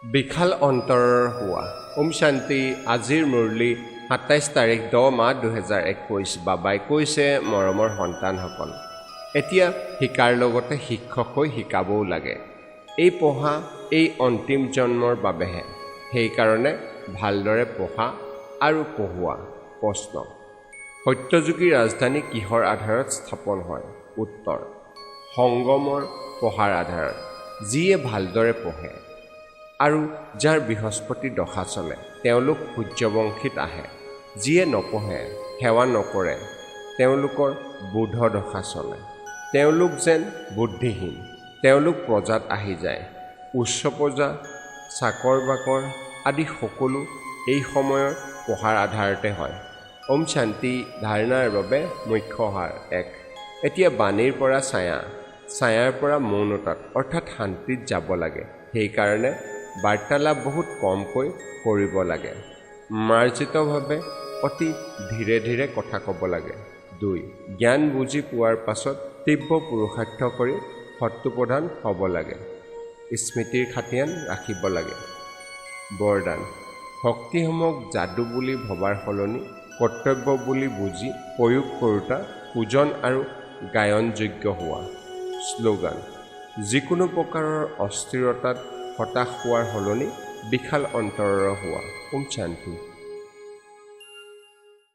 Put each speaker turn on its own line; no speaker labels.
বিশাল অন্তৰৰ হোৱা ওম শান্তি আজিৰ মুৰলী 27 তাৰিখ 10 মাহ 2021 বাবাই কৈছে মৰমৰ সন্তানসকল এতিয়া শিকাৰ লগতে শিক্ষক হৈ শিকাবও লাগে এই পঢ়া এই অন্তিম জন্মৰ বাবেহে সেই কাৰণে ভালদৰে পঢ়া আৰু পঢ়ুৱা প্ৰশ্ন সত্যযুগী ৰাজধানী কিহৰ আধাৰত স্থাপন হয় উত্তৰ সংগমৰ পঢ়াৰ আধাৰত যিয়ে ভালদৰে পঢ়ে আৰু যাৰ বৃহস্পতি দশা চলে তেওঁলোক সূৰ্যবংশীত আহে যিয়ে নপঢ়ে সেৱা নকৰে তেওঁলোকৰ বুধ দশা চলে তেওঁলোক যেন বুদ্ধিহীন তেওঁলোক প্ৰজাত আহি যায় উচ্চ প্ৰজা চাকৰ বাকৰ আদি সকলো এই সময়ৰ পঢ়াৰ আধাৰতে হয় ওম শান্তি ধাৰণাৰ বাবে মুখ্য হাৰ 1 এতিয়া বাণীৰ পৰা ছায়াৰ পৰা মৌনতাত অৰ্থাৎ শান্তিত যাব লাগে সেইকাৰণে বাৰ্তালাপ বহুত কমকৈ কৰিব লাগে মাৰ্জিতভাৱে অতি ধীৰে ধীৰে কথা ক'ব লাগে 2 জ্ঞান বুজি পোৱাৰ পাছত তীব্ৰ পুৰুষাৰ্থ কৰি সত্য প্ৰধান হ'ব লাগে স্মৃতিৰ খাতিয়ান ৰাখিব লাগে বৰদান ভক্তিসমূহক যাদু বুলি ভবাৰ সলনি কৰ্তব্য বুলি বুজি প্ৰয়োগ কৰোঁতা পূজন আৰু গায়নযোগ্য হোৱা শ্লোগান যিকোনো প্ৰকাৰৰ অস্থিৰতাত হতাশ হোৱাৰ সলনি বিশাল অন্তৰৰ হোৱা ওম শান্তি